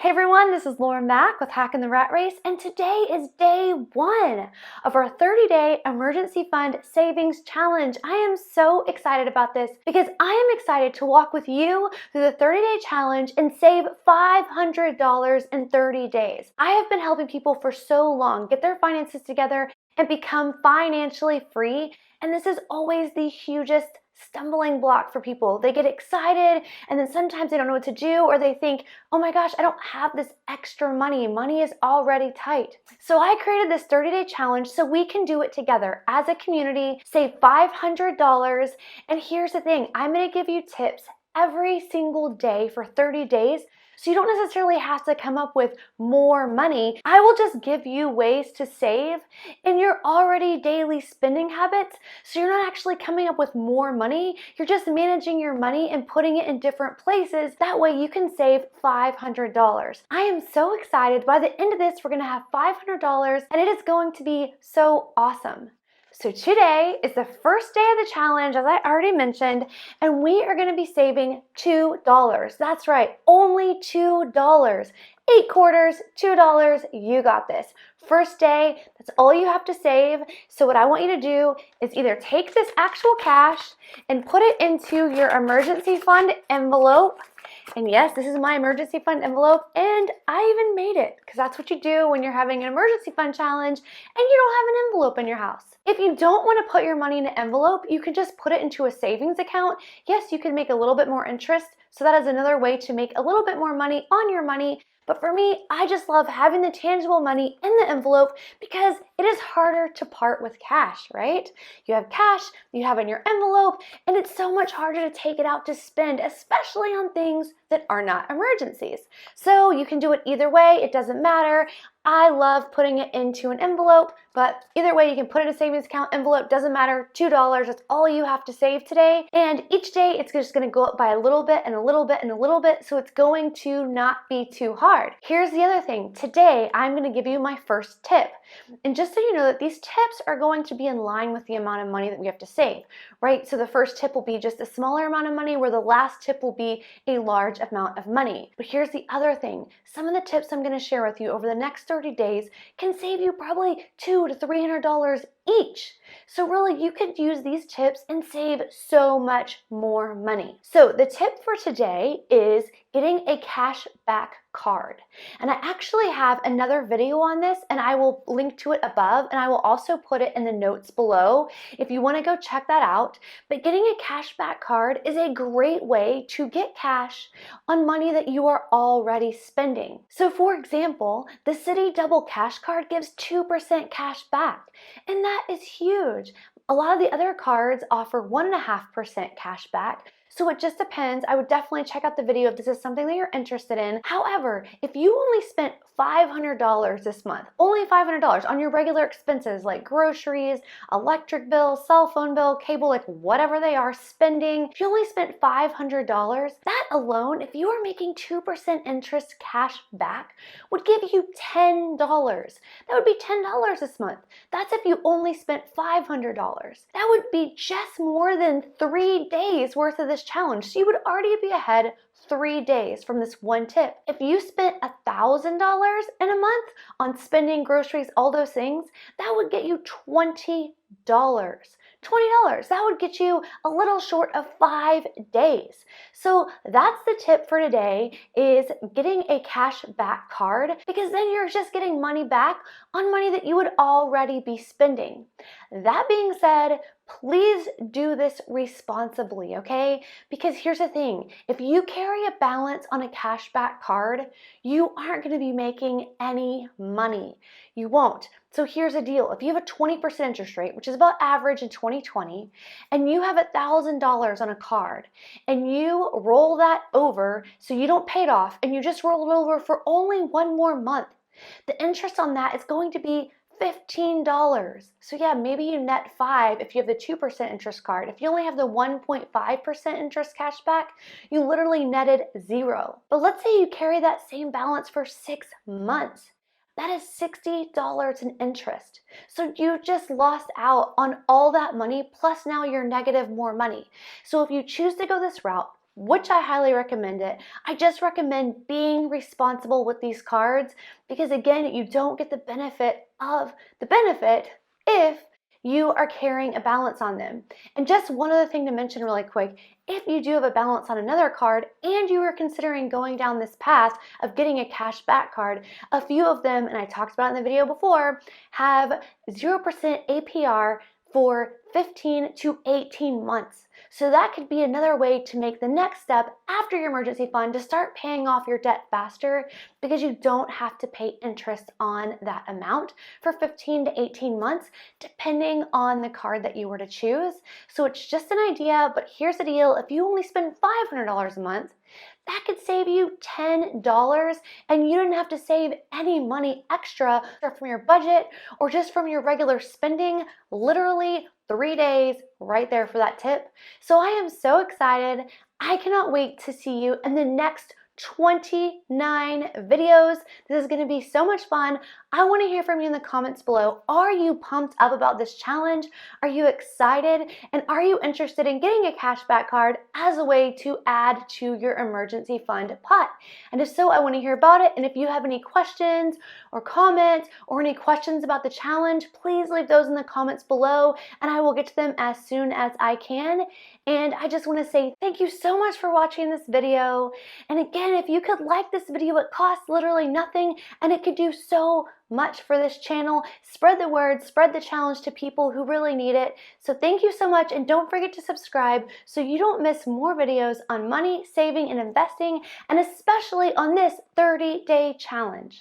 Hey everyone, this is Laura Mack with Hacking the Rat Race, and today is day 1 of our 30-day emergency fund savings challenge. I am so excited about this because I am excited to walk with you through the 30-day challenge and save $500 in 30 days. I have been helping people for so long get their finances together and become financially free, and this is always the hugest stumbling block for people. They get excited and then sometimes they don't know what to do, or they think, oh my gosh, I don't have this extra money. Money is already tight. So I created this 30-day challenge so we can do it together as a community, save $500. And here's the thing, I'm gonna give you tips every single day for 30 days. So you don't necessarily have to come up with more money. I will just give you ways to save in your already daily spending habits. So you're not actually coming up with more money. You're just managing your money and putting it in different places. That way you can save $500. I am so excited. By the end of this, we're gonna have $500 and it is going to be so awesome. So today is the first day of the challenge, as I already mentioned, and we are gonna be saving $2. That's right, only $2. 8 quarters, $2, you got this. First day, that's all you have to save. So what I want you to do is either take this actual cash and put it into your emergency fund envelope. And yes, this is my emergency fund envelope, and I even made it because that's what you do when you're having an emergency fund challenge and you don't have an envelope in your house. If you don't want to put your money in an envelope, you can just put it into a savings account. Yes, you can make a little bit more interest, so that is another way to make a little bit more money on your money. But for me, I just love having the tangible money in the envelope because it is harder to part with cash, right? You have cash, you have in your envelope, and it's so much harder to take it out to spend, especially on things that are not emergencies. So you can do it either way, it doesn't matter. I love putting it into an envelope, but either way, you can put it in a savings account envelope, doesn't matter, $2, that's all you have to save today. And each day, it's just gonna go up by a little bit and a little bit and a little bit, so it's going to not be too hard. Here's the other thing, today, I'm gonna give you my first tip. And just so you know that these tips are going to be in line with the amount of money that we have to save, right? So the first tip will be just a smaller amount of money, where the last tip will be a large amount of money. But here's the other thing, some of the tips I'm gonna share with you over the next 30 days can save you probably $200 to $300 each. So really, you could use these tips and save so much more money. So the tip for today is getting a cash back card. And I actually have another video on this, and I will link to it above, and I will also put it in the notes below if you want to go check that out. But getting a cash back card is a great way to get cash on money that you are already spending. So for example, the Citi Double Cash Card gives 2% cash back, and that is huge. A lot of the other cards offer 1.5% cash back. So it just depends. I would definitely check out the video if this is something that you're interested in. However, if you only spent $500 this month, only $500 on your regular expenses like groceries, electric bill, cell phone bill, cable, like whatever they are spending, if you only spent $500, that alone, if you are making 2% interest cash back, would give you $10. That would be $10 this month. That's if you only spent $500. That would be just more than 3 days worth of this challenge. So you would already be ahead 3 days from this one tip. If you spent $1,000 in a month on spending, groceries, all those things, that would get you $20. $20. That would get you a little short of 5 days. So that's the tip for today, is getting a cash back card, because then you're just getting money back on money that you would already be spending. That being said, please do this responsibly, okay? Because here's the thing, if you carry a balance on a cashback card, you aren't gonna be making any money. You won't. So here's the deal, if you have a 20% interest rate, which is about average in 2020, and you have $1,000 on a card, and you roll that over so you don't pay it off, and you just roll it over for only 1 more month, the interest on that is going to be $15. So yeah, maybe you net 5 if you have the 2% interest card. If you only have the 1.5% interest cash back, you literally netted 0. But let's say you carry that same balance for 6 months. That is $60 in interest. So you just lost out on all that money, plus now you're negative more money. So if you choose to go this route, which I highly recommend it. I just recommend being responsible with these cards because again, you don't get the benefit if you are carrying a balance on them. And just one other thing to mention really quick, if you do have a balance on another card and you are considering going down this path of getting a cash back card, a few of them, and I talked about in the video before, have 0% APR for 15 to 18 months. So that could be another way to make the next step after your emergency fund to start paying off your debt faster because you don't have to pay interest on that amount for 15 to 18 months, depending on the card that you were to choose. So it's just an idea, but here's the deal. If you only spend $500 a month, that could save you $10 and you didn't have to save any money extra from your budget or just from your regular spending. Literally 3 days right there for that tip. So I am so excited. I cannot wait to see you in the next 29 videos. This is going to be so much fun. I want to hear from you in the comments below. Are you pumped up about this challenge? Are you excited? And are you interested in getting a cashback card as a way to add to your emergency fund pot? And if so, I want to hear about it. And if you have any questions or comments or any questions about the challenge, please leave those in the comments below and I will get to them as soon as I can. And I just want to say thank you so much for watching this video. And again, if you could like this video, it costs literally nothing and it could do so much for this channel. Spread the word, spread the challenge to people who really need it. So thank you so much, and don't forget to subscribe so you don't miss more videos on money, saving, and investing, and especially on this 30-day challenge.